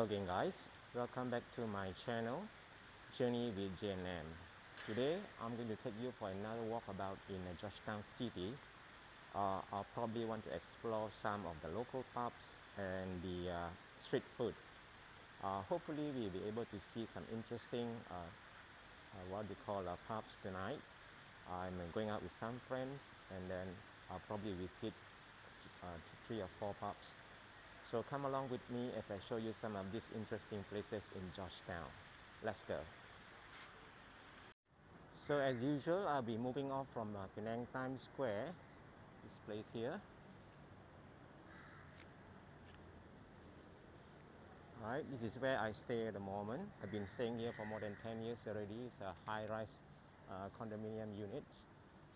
again, guys. Welcome back to my channel, Journey with JNM. Today I'm going to take you for another walkabout in Georgetown City. I'll probably want to explore some of the local pubs and the street food. Hopefully we'll be able to see some interesting what we call pubs tonight. I'm going out with some friends, and then I'll probably visit 3 or 4 pubs. So come along with me as I show you some of these interesting places in Georgetown. Let's go. So as usual, I'll be moving off from Penang Times Square, this place here. Alright, this is where I stay at the moment. I've been staying here for more than 10 years already. It's a high-rise condominium units.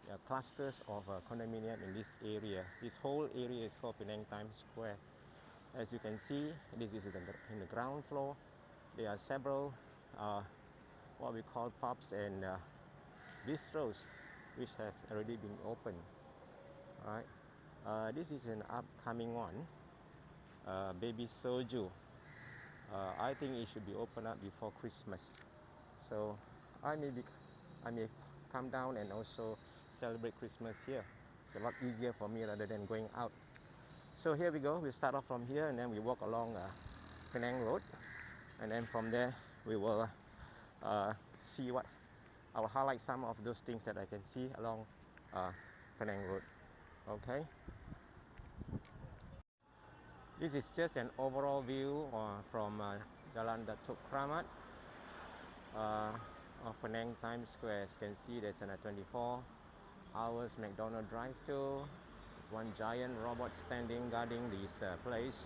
There are clusters of condominium in this area. This whole area is called Penang Times Square. As you can see, this is in the ground floor. There are several what we call pubs and bistros which have already been opened. Alright, this is an upcoming one, Baby Soju. I think it should be opened up before Christmas. So I may come down and also celebrate Christmas here. It's a lot easier for me rather than going out. So here we go. We'll start off from here and then we walk along Penang Road, and then from there we will see what I will highlight some of those things that I can see along Penang Road. Okay. This is just an overall view from Jalan Datuk Kramat of Penang Times Square. As you can see, there's a 24 hours McDonald's drive-thru. One giant robot standing guarding this place,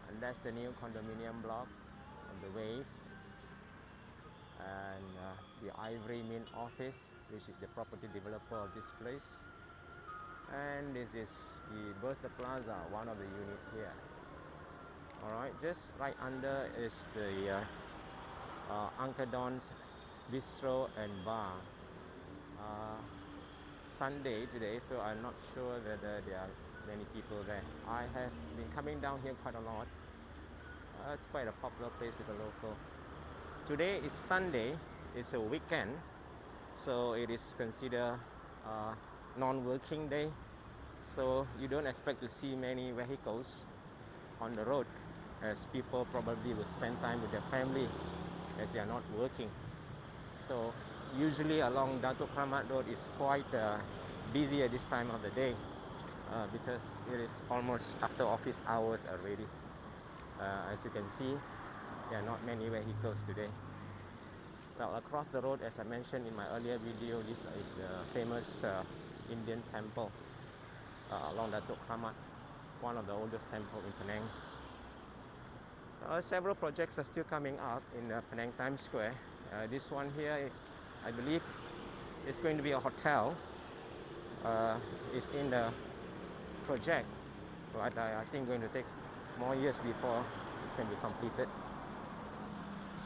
and that's the new condominium block on the wave, and the Ivory Mint office, which is the property developer of this place, and this is the Bertha Plaza, one of the units here. Alright, just right under is the Uncle Don's Bistro and Bar. Sunday today, so I'm not sure that there are many people there. I have been coming down here quite a lot. It's quite a popular place with the local. Today is Sunday, it's a weekend, so it is considered non-working day, so you don't expect to see many vehicles on the road, as people probably will spend time with their family as they are not working. So usually along Datuk Kramat Road is quite busy at this time of the day because it is almost after office hours already. As you can see, there are not many vehicles today. Well, across the road, as I mentioned in my earlier video, this is the famous Indian temple along Datuk Kramat, one of the oldest temples in Penang. Several projects are still coming up in Penang Times Square. This one here, I believe it's going to be a hotel. It's in the project, but I think going to take more years before it can be completed.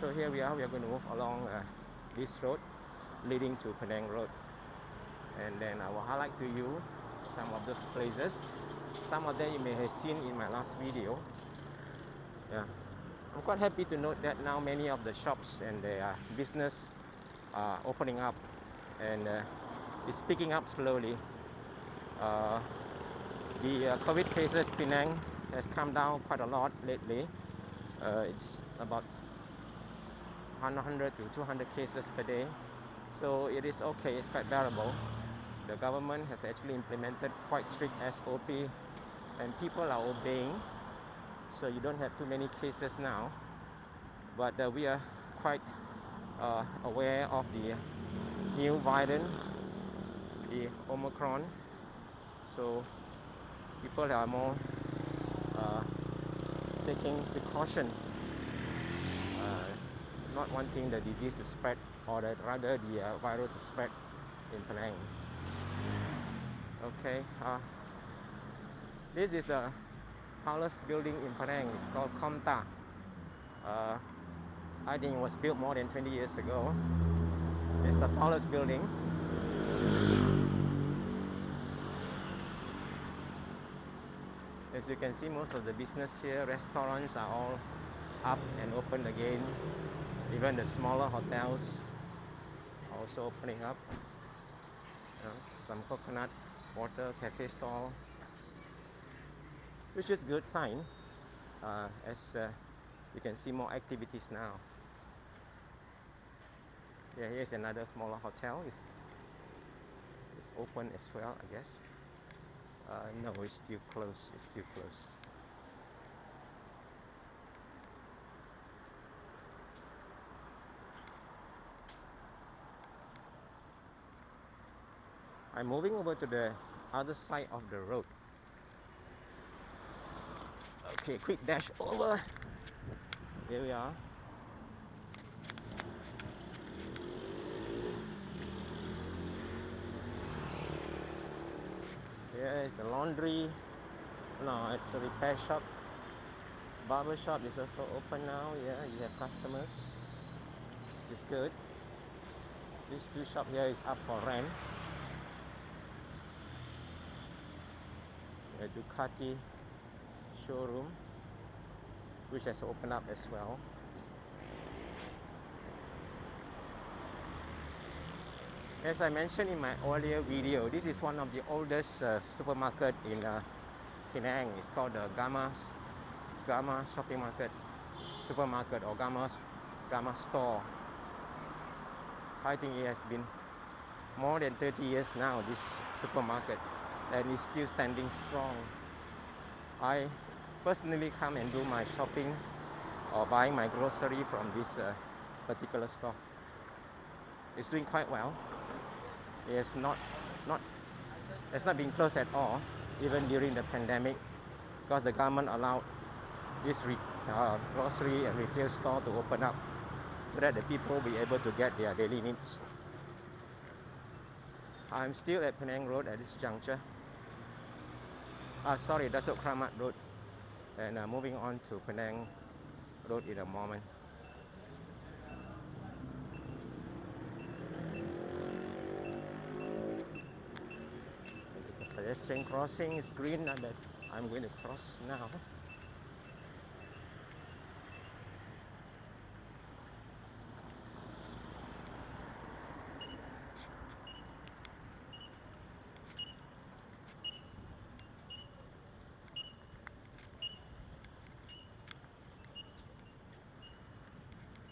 So here we are going to move along this road leading to Penang Road, and then I will highlight to you some of those places. Some of them you may have seen in my last video. Yeah, I'm quite happy to note that now many of the shops and their business opening up, and it's picking up slowly. The COVID cases in Penang has come down quite a lot lately. It's about 100 to 200 cases per day, so it is okay, it's quite bearable. The government has actually implemented quite strict SOP, and people are obeying, so you don't have too many cases now. But we are quite aware of the new variant, the Omicron, so people are more taking precaution, not wanting the disease to spread, or rather the virus to spread in Penang. Okay, this is the tallest building in Penang. It's called Komta. I think it was built more than 20 years ago. It's the tallest building. As you can see, most of the business here, restaurants, are all up and open again. Even the smaller hotels also opening up. Some coconut water cafe stall, which is good sign, as you can see more activities now. Yeah, here's another smaller hotel. It's open as well, I guess. No, it's still closed. It's still closed. I'm moving over to the other side of the road. Okay, quick dash over. Here we are. Here is the laundry. No, it's a repair shop. Barber shop is also open now. Yeah, you have customers, which is good. This two shop here is up for rent. The Ducati showroom, which has opened up as well. As I mentioned in my earlier video, this is one of the oldest supermarket in Penang. It's called the Gamma Shopping Market, Supermarket, or Gamma Store. I think it has been more than 30 years now, this supermarket, and it's still standing strong. I personally come and do my shopping or buying my grocery from this particular store. It's doing quite well. It has not been closed at all, even during the pandemic, because the government allowed this grocery and retail store to open up so that the people will be able to get their daily needs. I'm still at Penang Road at this juncture. Sorry, Datuk Kramat Road, and moving on to Penang Road in a moment. It's a pedestrian crossing. It's green, and I'm going to cross now.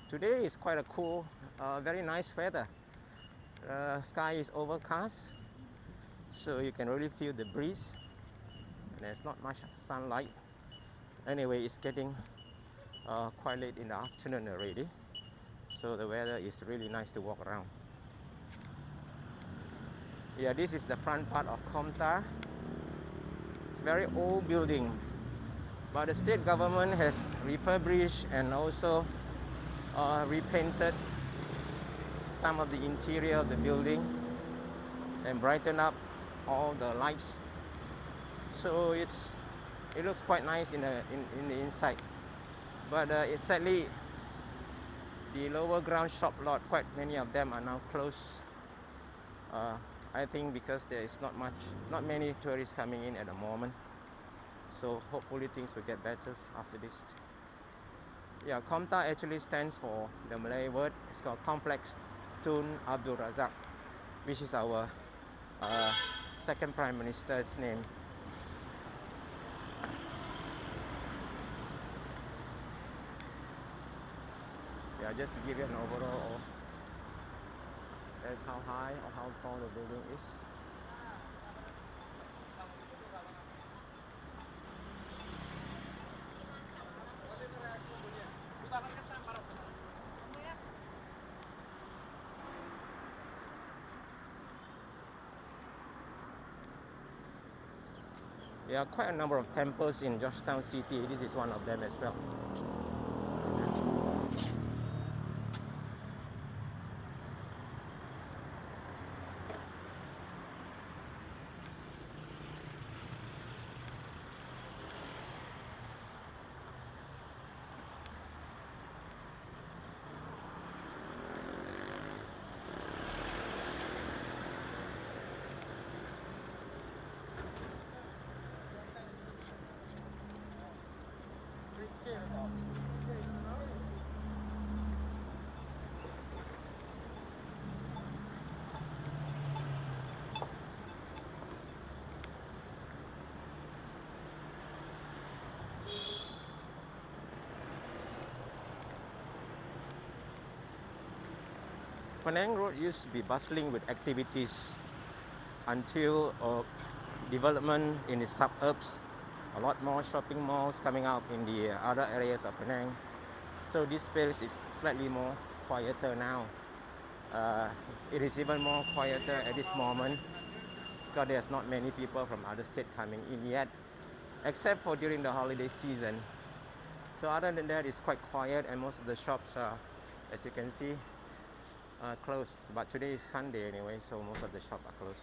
Today is quite a cool, very nice weather. Sky is overcast, so you can really feel the breeze, and there's not much sunlight. Anyway, it's getting quite late in the afternoon already, so the weather is really nice to walk around. Yeah, this is the front part of Komta. It's a very old building, but the state government has refurbished and also repainted some of the interior of the building and brighten up all the lights, so it looks quite nice in the inside. But it's sadly the lower ground shop lot, quite many of them are now closed. I think because there is not many tourists coming in at the moment, so hopefully things will get better after this. Yeah, Komta actually stands for the Malay word. It's called Complex Tun Abdul Razak, which is our second Prime Minister's name. Yeah, just to give you an overall, that's how high or how tall the building is. There are quite a number of temples in Georgetown City. This is one of them as well. Penang Road used to be bustling with activities until development in the suburbs. A lot more shopping malls coming up in the other areas of Penang. So this place is slightly more quieter now. It is even more quieter at this moment because there's not many people from other states coming in yet, except for during the holiday season. So other than that, it's quite quiet, and most of the shops are, as you can see, closed. But today is Sunday anyway, so most of the shops are closed.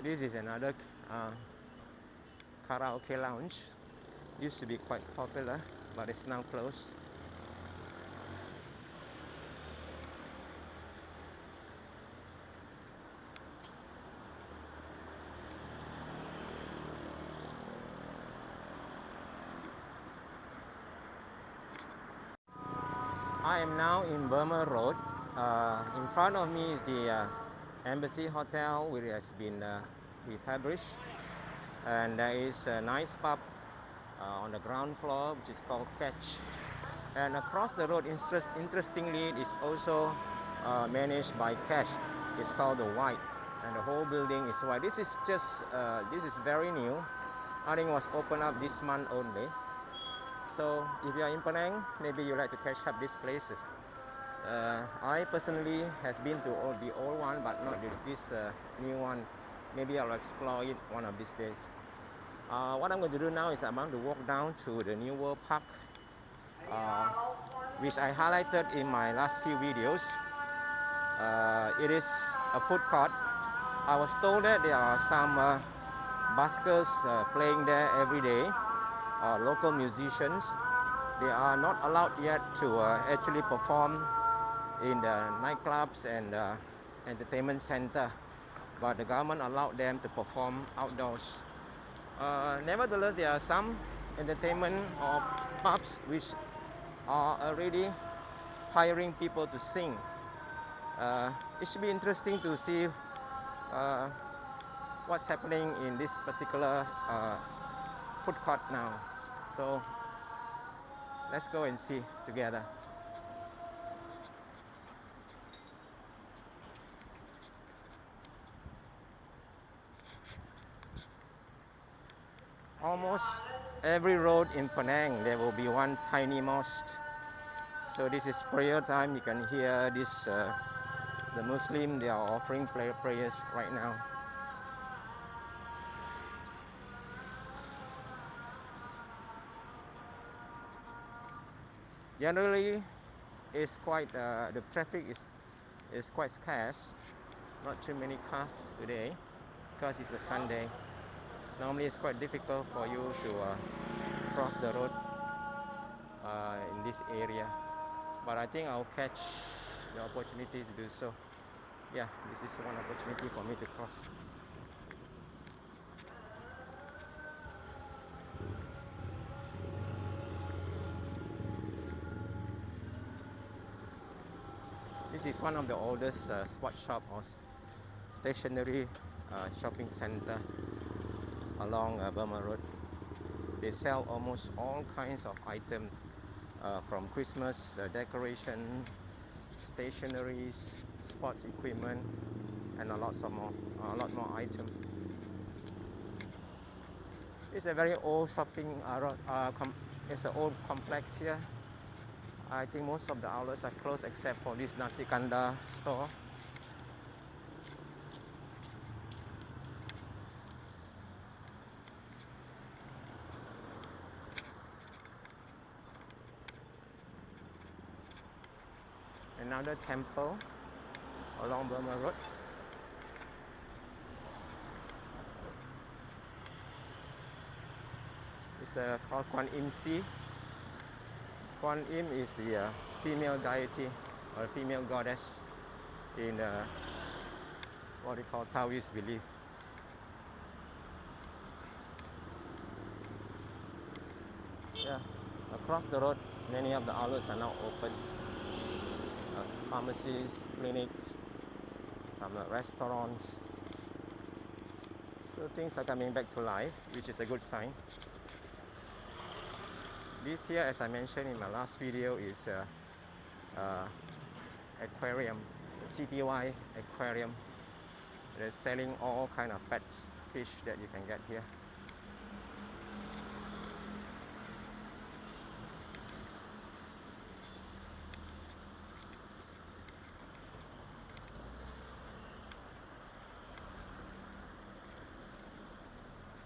This is another karaoke lounge. Used to be quite popular, but it's now closed. I am now in Burma Road. In front of me is the Embassy Hotel, which has been refurbished, and there is a nice pub on the ground floor, which is called Catch. And across the road, interestingly, it is also managed by Cash. It's called the White, and the whole building is white. This is very new. I think it was opened up this month only. So if you are in Penang, maybe you like to catch up these places. I personally has been to the old one, but not this new one. Maybe I'll explore it one of these days. What I'm going to do now is I'm going to walk down to the New World Park, which I highlighted in my last few videos. It is a food court. I was told that there are some buskers playing there every day, local musicians. They are not allowed yet to actually perform in the nightclubs and entertainment center, but the government allowed them to perform outdoors. Nevertheless, there are some entertainment or pubs which are already hiring people to sing. It should be interesting to see what's happening in this particular food court now. So let's go and see together. Almost every road in Penang there will be one tiny mosque. So this is prayer time. You can hear this. The Muslim, they are offering prayers right now. Generally, it's quite the traffic is quite scarce. Not too many cars today because it's a Sunday. Normally, it's quite difficult for you to cross the road in this area. But I think I'll catch the opportunity to do so. Yeah, this is one opportunity for me to cross. This is one of the oldest sports shop or stationery shopping center along Burma Road. They sell almost all kinds of items from Christmas decoration, stationeries, sports equipment, and a lot more items. It's a very old shopping. It's an old complex here. I think most of the outlets are closed except for this Nasi Kanda store. Another temple along Burma Road. It's called Kuan Im Si. Kuan Im is the female deity or female goddess in what we call Taoist belief. Yeah, across the road, many of the outlets are now open. Pharmacies, clinics, some restaurants. So things are coming back to life, which is a good sign. This here, as I mentioned in my last video, is aquarium, CTY aquarium. They're selling all kind of pets fish that you can get here.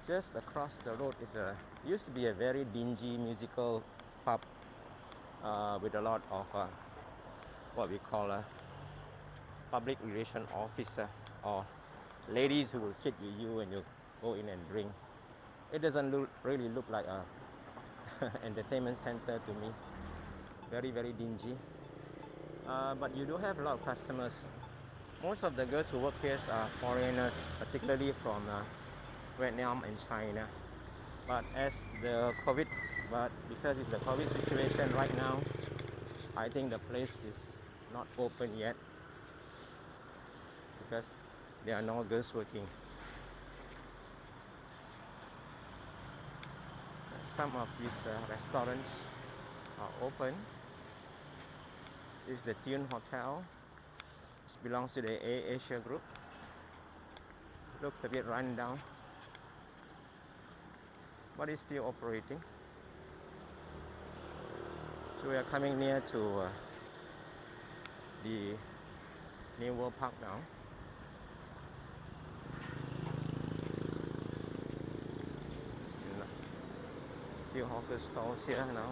Just across the road is used to be a very dingy musical pub with a lot of what we call a public relation officer or ladies who will sit with you when you go in and drink. It doesn't really look like a entertainment center to me. Very, very dingy. But you do have a lot of customers. Most of the girls who work here are foreigners, particularly from Vietnam and China. But because it's the COVID situation right now, I think the place is not open yet because there are no girls working. Some of these restaurants are open. This is the Tune Hotel. It belongs to the Asia Group. Looks a bit run down, but it's still operating. So we are coming near to the New World Park now. Few hawker stalls here now,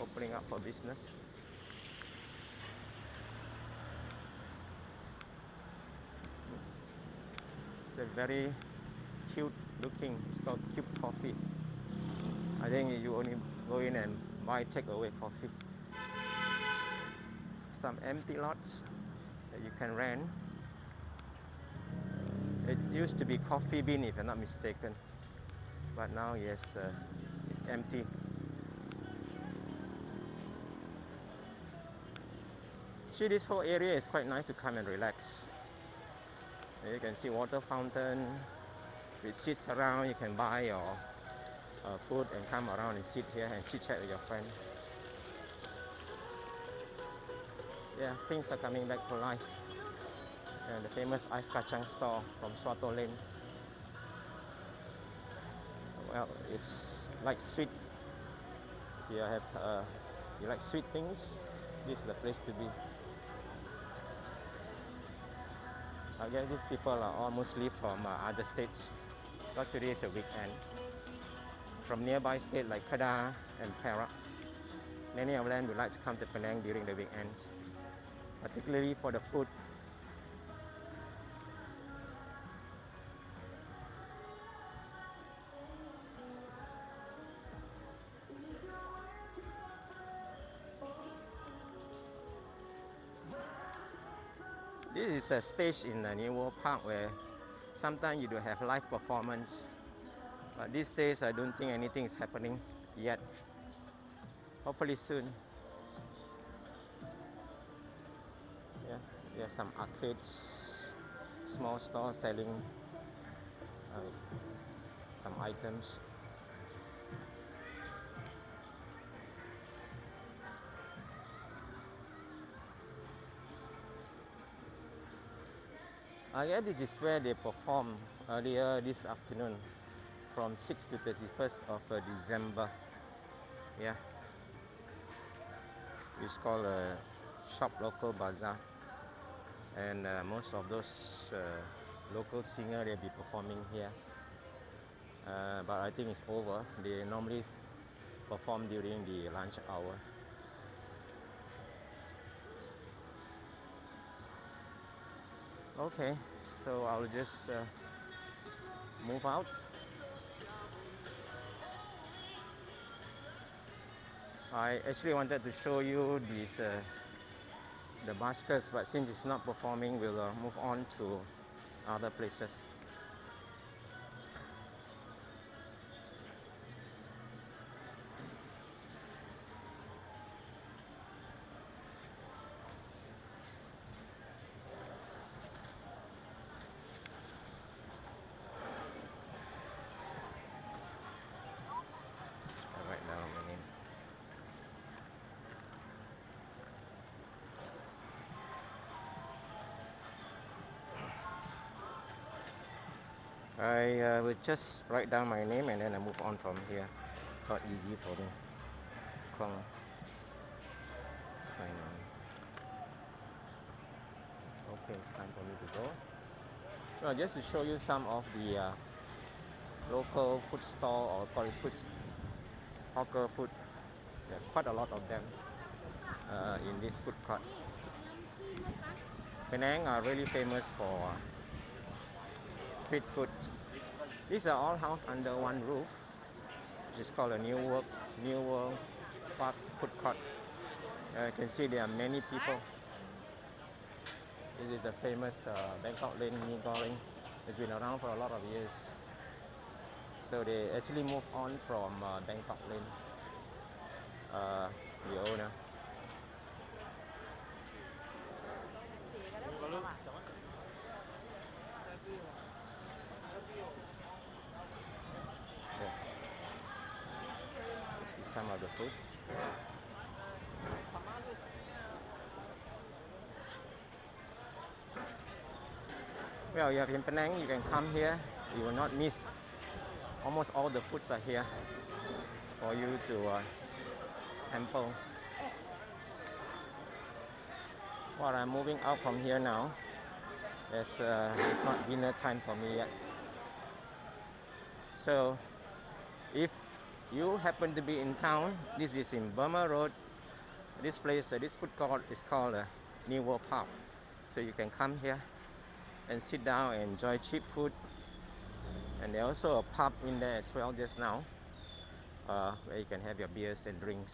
opening up for business. It's a very cute looking, it's called Cube Coffee. I think you only go in and buy takeaway coffee. Some empty lots that you can rent. It used to be Coffee Bean if I'm not mistaken, but now yes, it's empty. See, this whole area is quite nice to come and relax. You can see water fountain with seats around. You can buy your food and come around and sit here and chit chat with your friend. Yeah, things are coming back to life. And the famous ice kacang store from Suato Lane. Well, it's like sweet. If you like sweet things, this is the place to be. I guess these people are all mostly from other states. But today is a weekend. From nearby states like Kedah and Perak. Many of them would like to come to Penang during the weekends, particularly for the food. This is a stage in the New World Park where sometimes you do have live performance, but these days I don't think anything is happening yet. Hopefully soon. Yeah, we have some arcades, small stores selling some items. I guess this is where they performed earlier this afternoon from 6th to 31st of December. Yeah. It's called a Shop Local Bazaar. And most of those local singers, they'll be performing here. But I think it's over. They normally perform during the lunch hour. Okay, so I'll just move out. I actually wanted to show you these the baskets, but since it's not performing, we'll move on to other places. Right now I'm in I will just write down my name and then I move on from here. Quite easy for me. Kong. Sign on. Okay, it's time for me to go. So just to show you some of the local food stall or call it food hawker food. There are quite a lot of them in this food court. Penang are really famous for street food. These are all housed under one roof, which is called a New World Park Food Court. You can see there are many people. This is the famous Bangkok Lane mee goreng. It's been around for a lot of years. So they actually moved on from Bangkok Lane, the owner. Yeah. Some of the food. Well, you have in Penang, you can come here, you will not miss. Almost all the foods are here for you to sample. Well, I'm moving out from here now. It's not dinner time for me yet. So, if you happen to be in town, this is in Burma Road. This place, this food court is called New World Park. So you can come here and sit down and enjoy cheap food. And there's also a pub in there as well just now, where you can have your beers and drinks.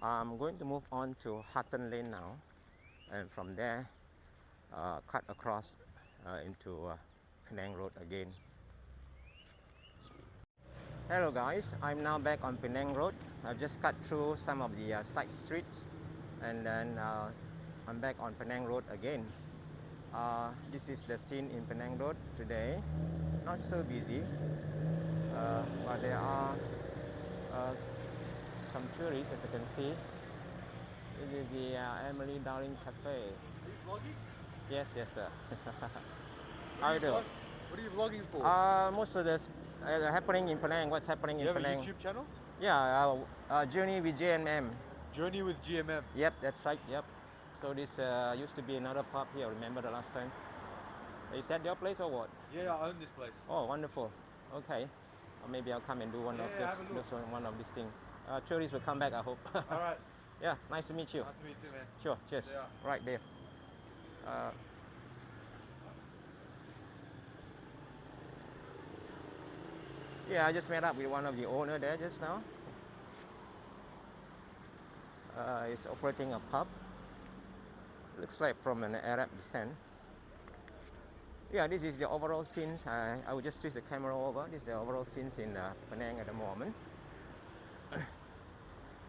I'm going to move on to Hutton Lane now, and from there cut across into Penang Road again. Hello guys, I'm now back on Penang Road. I've just cut through some of the side streets and then I'm back on Penang Road again. This is the scene in Penang Road today. Not so busy, but there are some tourists, as you can see. This is the Emily Darling Cafe. Are you vlogging? Yes, sir. How are you doing? What are you vlogging for? Most of this happening in Penang. What's happening in Penang? You have a YouTube channel? Yeah, Journey with JMM. Journey with GMM. Yep, that's right. Yep. So this used to be another pub here. Remember the last time? Is that your place or what? Yeah, I own this place. Oh, wonderful. Okay. Or maybe I'll come and do one of these things. Tourists will come back, I hope. All right. Yeah, nice to meet you. Nice to meet you, man. Sure. Cheers. Yeah. Right there. Yeah, I just met up with one of the owner there just now. He's operating a pub. Looks like from an Arab descent. Yeah, this is the overall scenes. I will just switch the camera over. This is the overall scenes in Penang at the moment.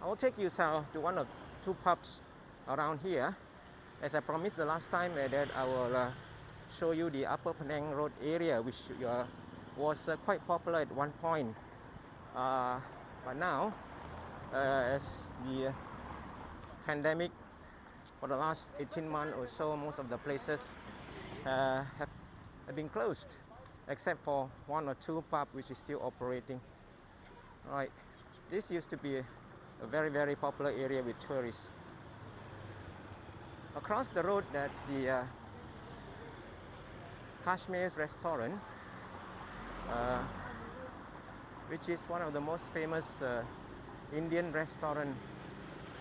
I will take you to one or two pubs around here. As I promised the last time that I will show you the Upper Penang Road area, which was quite popular at one point. But now, as the pandemic for the last 18 months or so, most of the places have been closed, except for one or two pubs which is still operating. Right, this used to be a very, very popular area with tourists. Across the road, that's the Kashmir's restaurant, which is one of the most famous Indian restaurant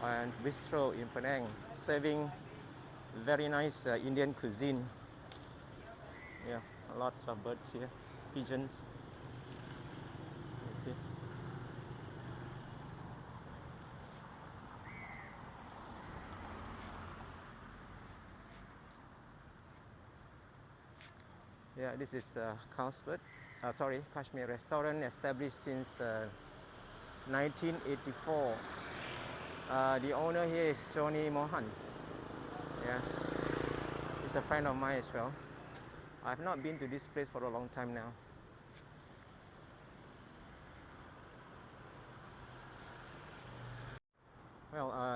and bistro in Penang, serving very nice Indian cuisine. Yeah, lots of birds here, pigeons. You see. Yeah, this is Kashmir restaurant, established since 1984. The owner here is Johnny Mohan. Yeah, he's a friend of mine as well. I've not been to this place for a long time now.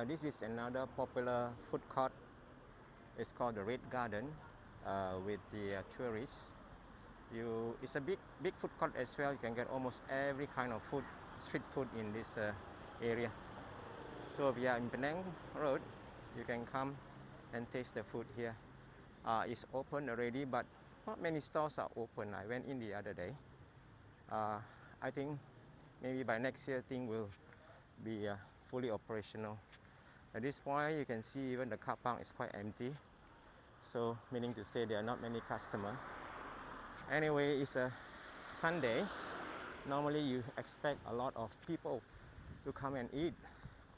This is another popular food court. It's called the Red Garden with the tourists. It's a big food court as well. You can get almost every kind of food, street food in this area. So if you are in Penang Road, you can come and taste the food here. It's open already, but not many stores are open. I went in the other day. I think maybe by next year thing will be fully operational. At this point you can see even the car park is quite empty, so meaning to say there are not many customers. Anyway, it's a Sunday. Normally you expect a lot of people to come and eat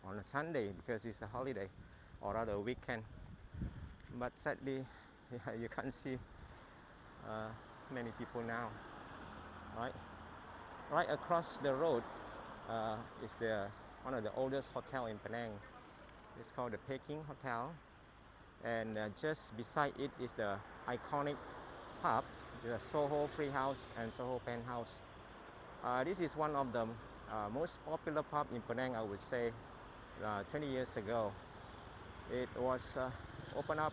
on a Sunday because it's a holiday or rather a weekend, but sadly you can't see many people now. Right across the road is one of the oldest hotel in Penang. It's called the Peking Hotel, and just beside it is the iconic pub, the Soho Free House and Soho Penthouse. This is one of the most popular pub in Penang, I would say. 20 years ago, it was opened up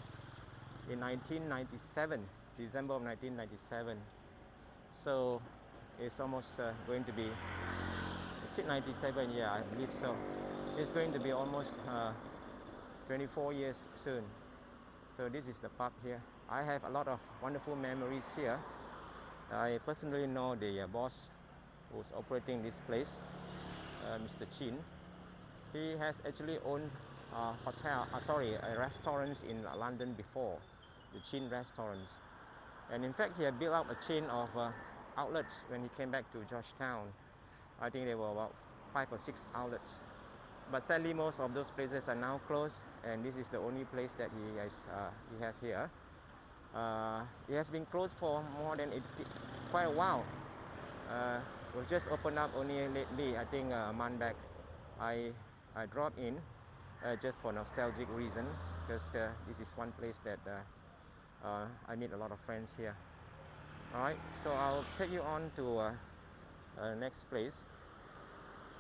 in 1997, December of 1997. So it's almost going to be, is it 97? Yeah, I believe so. It's going to be almost 24 years soon. So this is the pub here. I have a lot of wonderful memories here. I personally know the boss who's operating this place, Mr. Chin. He has actually owned restaurants in London before, the Chin restaurants. And in fact, he had built up a chain of outlets when he came back to Georgetown. I think there were about 5 or 6 outlets. But sadly, most of those places are now closed, and this is the only place that he has here. It has been closed for more than quite a while. It was just opened up only lately, I think a month back. I dropped in just for nostalgic reason, because this is one place that I meet a lot of friends here. Alright, so I'll take you on to next place,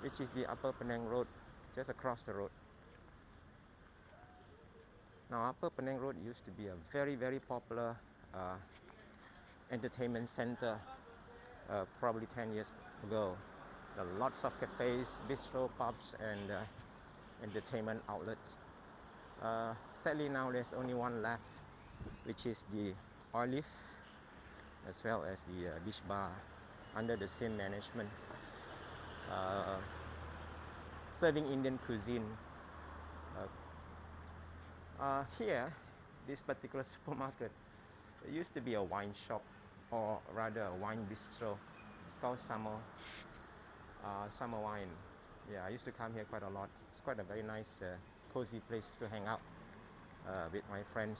which is the Upper Penang Road, just across the road. Now, Upper Penang Road used to be a very popular entertainment center probably 10 years ago. There are lots of cafes, bistro, pubs, and entertainment outlets. Sadly now there's only one left, which is the Olive, as well as the beach bar, under the same management, serving Indian cuisine. Here, this particular supermarket, it used to be a wine shop, or rather a wine bistro. It's called Summer Wine. Yeah, I used to come here quite a lot. It's quite a very nice, cozy place to hang out with my friends,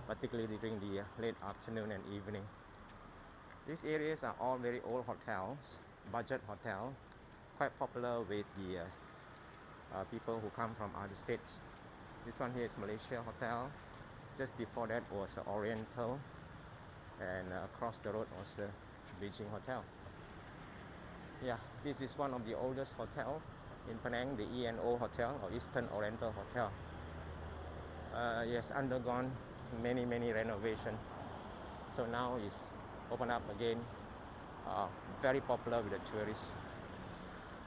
particularly during the late afternoon and evening. These areas are all very old hotels, budget hotel, quite popular with the people who come from other states. This one here is Malaysia Hotel. Just before that was Oriental, and across the road was the Beijing Hotel. Yeah, this is one of the oldest hotel in Penang, the ENO Hotel, or Eastern Oriental Hotel. It has undergone many renovations, so now it's open up again, very popular with the tourists.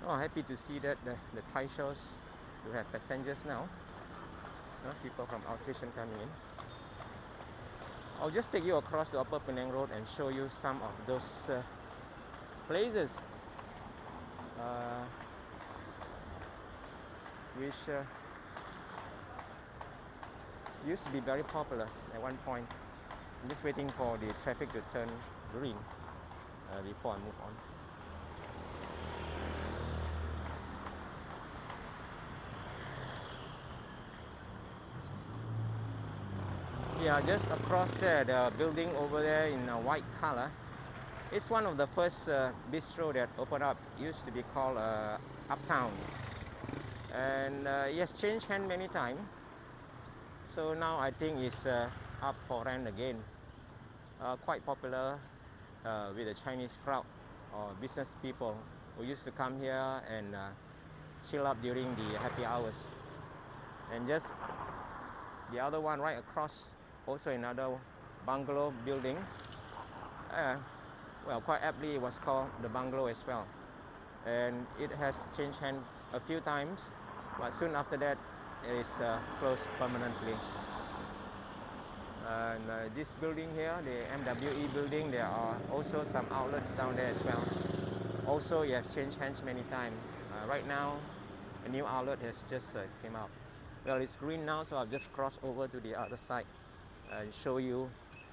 Oh, happy to see that the Thai shows do have passengers now, people from outstation coming in. I'll just take you across the Upper Penang Road and show you some of those places which used to be very popular at one point. I'm just waiting for the traffic to turn green before I move on. Yeah, just across there, the building over there in white color, it's one of the first bistro that opened up. It used to be called Uptown, and it has changed hands many times. So now I think it's up for rent again. Quite popular with the Chinese crowd or business people who used to come here and chill up during the happy hours. And just the other one right across, also another bungalow building. Well, quite aptly, it was called the bungalow as well. And it has changed hands a few times, but soon after that, it is closed permanently. And this building here, the MWE building, there are also some outlets down there as well. Also, it has changed hands many times. Right now, a new outlet has just came up. Well, it's green now, so I've just crossed over to the other side and show you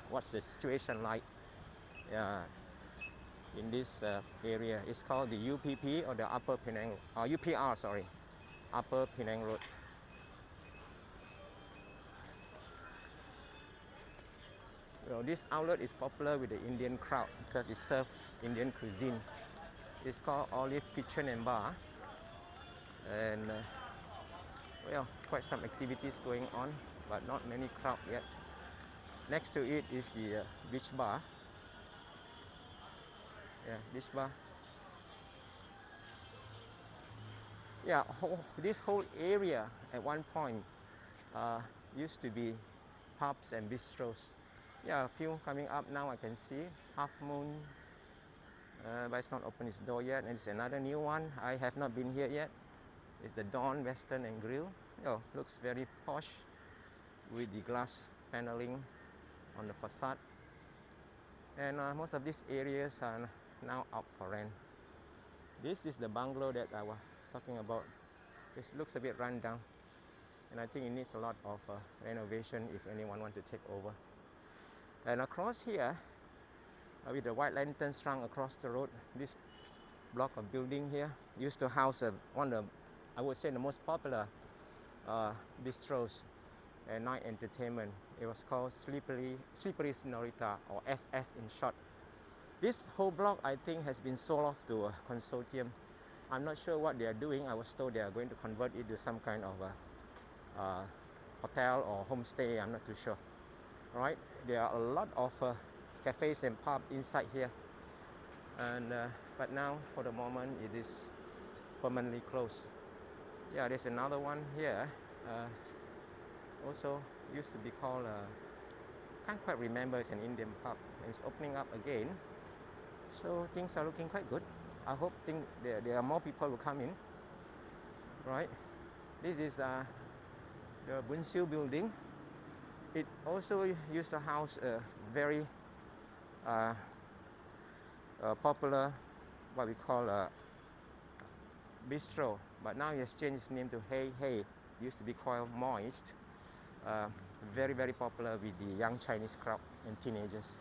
what's the situation like in this area. It's called the UPP, or the Upper Penang, or UPR, sorry, Upper Penang Road. Well, this outlet is popular with the Indian crowd because it serves Indian cuisine. It's called Olive Kitchen and Bar, and well, quite some activities going on, but not many crowd yet. Next to it is the beach bar. Yeah, beach bar. Yeah, this whole area at one point used to be pubs and bistros. Yeah, a few coming up now, I can see. Half Moon, but it's not opened its door yet. And it's another new one. I have not been here yet. It's the Dawn Western and Grill. Oh, looks very posh with the glass paneling on the facade. And most of these areas are now up for rent. This is the bungalow that I was talking about. It looks a bit run down, and I think it needs a lot of renovation if anyone wants to take over. And across here, with the white lantern strung across the road, this block of building here used to house one of the, I would say, the most popular bistros and night entertainment. It was called Slippery Senorita, or SS in short. This whole block, I think, has been sold off to a consortium. I'm not sure what they are doing. I was told they are going to convert it to some kind of a hotel or homestay. I'm not too sure. Right? There are a lot of cafes and pubs inside here, and but now, for the moment, it is permanently closed. Yeah, there's another one here. Also used to be called, can't quite remember. It's an Indian pub, and it's opening up again. So things are looking quite good. I hope there are more people who come in. Right? This is the Bun Siu building. It also used to house a very popular, what we call a bistro, but now it has changed its name to Hey Hey. It used to be called Moist. Very, very popular with the young Chinese crowd and teenagers.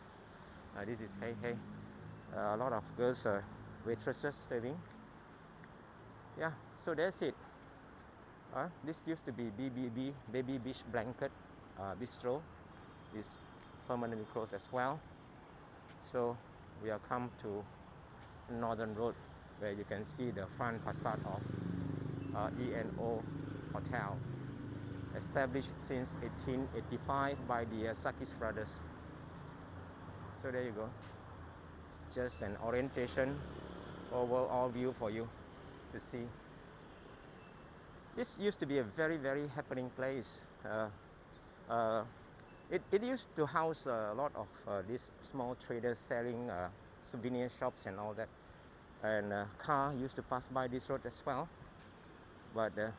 This is Hey Hey. A lot of girls are waitresses serving. Yeah, so that's it. This used to be BBB, Baby Beach Blanket Bistro. Is permanently closed as well. So we have come to Northern Road, where you can see the front facade of E&O Hotel, established since 1885 by the Sakis brothers. So there you go. Just an orientation overall view for you to see. This used to be a very, very happening place. It used to house a lot of these small traders selling souvenir shops and all that. And car used to pass by this road as well. But the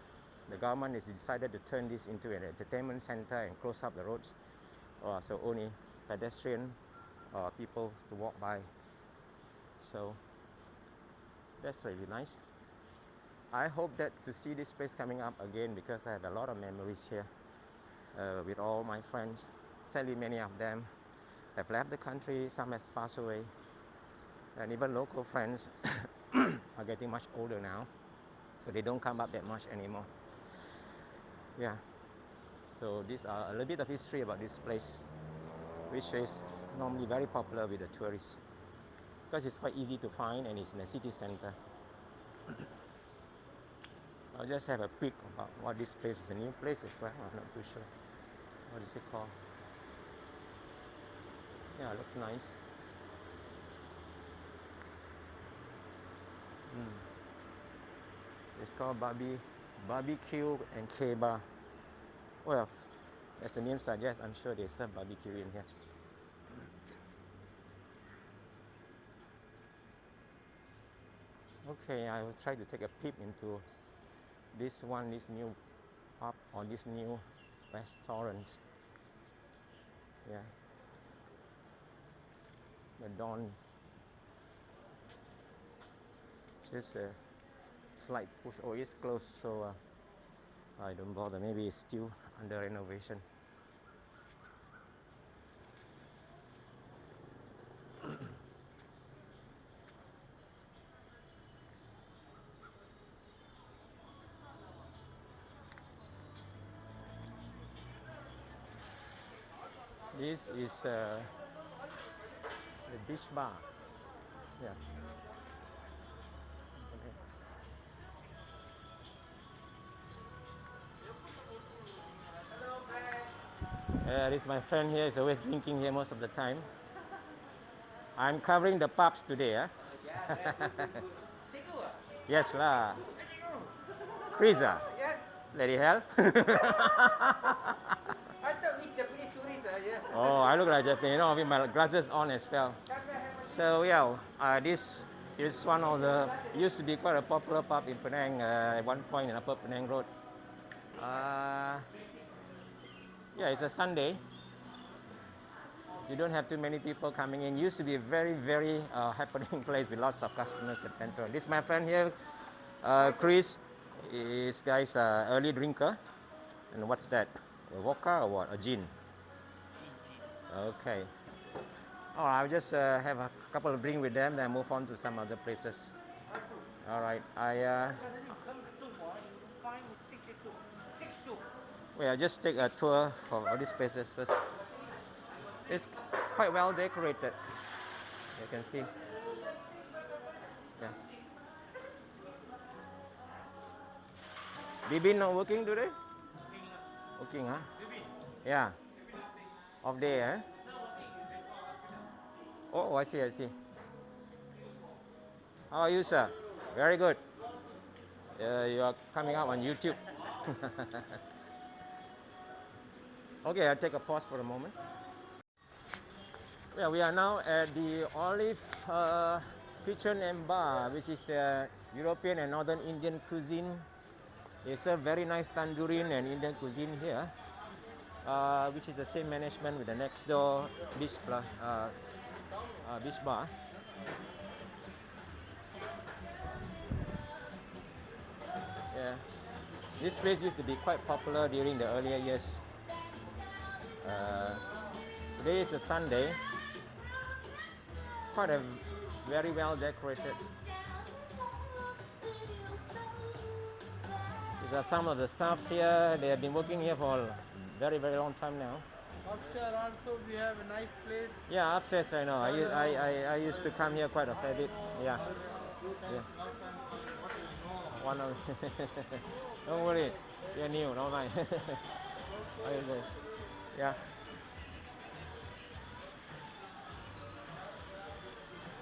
government has decided to turn this into an entertainment center and close up the roads. So only pedestrian people to walk by. So that's really nice. I hope that to see this place coming up again, because I have a lot of memories here with all my friends. Sadly, many of them have left the country, some have passed away, and even local friends are getting much older now, so they don't come up that much anymore. Yeah, so these are a little bit of history about this place, which is normally very popular with the tourists because it's quite easy to find and it's in the city center. I'll just have a peek about what this place is. A new place as well. I'm not too sure. What is it called? Yeah, it looks nice. It's called Barbecue and K-Bar. Well, as the name suggests, I'm sure they serve barbecue in here. Okay, I will try to take a peep into this new pub or this new restaurant. Yeah, the dawn. Just a slight push. Oh, it's closed, so I don't bother. Maybe it's still under renovation. This is the beach bar. Yeah. Okay. This my friend here is always drinking here most of the time. I'm covering the pubs today. Yes lah. Chris Yes. Lady hell. I thought he's Japanese tourist, yeah. Oh, I look like Japanese, with my glasses on as well. So yeah, this is one of the used to be quite a popular pub in Penang at one point in Upper Penang Road. Yeah, it's a Sunday. You don't have too many people coming in. Used to be a very, very happening place with lots of customers at Central. This my friend here, Chris. Is guys early drinker. And what's that? A vodka or what? A gin? Okay. Oh, I'll just have a couple of drinks with them, then move on to some other places. All right. I'll just take a tour of all these places first. It's quite well decorated. You can see. Yeah. Bibi not working today? Working, huh? Yeah. Off day, eh? Oh, I see. How are you, sir? Very good. You are coming out on YouTube. Okay, I'll take a pause for a moment. Well, we are now at the Olive Kitchen and Bar, which is European and Northern Indian cuisine. They serve very nice tandoori and Indian cuisine here, which is the same management with the next door beach bar. Yeah, this place used to be quite popular during the earlier years. Today is a Sunday. Quite a very well decorated. These are some of the staffs here. They have been working here for a very, very long time now. Upstairs also we have a nice place. Yeah, upstairs I know. I used to come here quite a fair bit. Yeah. One of don't worry, you're new, don't mind. Okay. Yeah.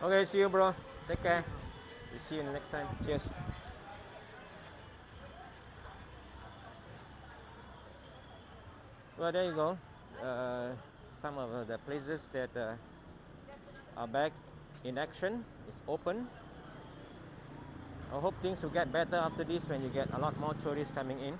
Okay, see you, bro. Take care. We'll see you next time. Cheers. Well, there you go. Some of the places that are back in action is open. I hope things will get better after this when you get a lot more tourists coming in.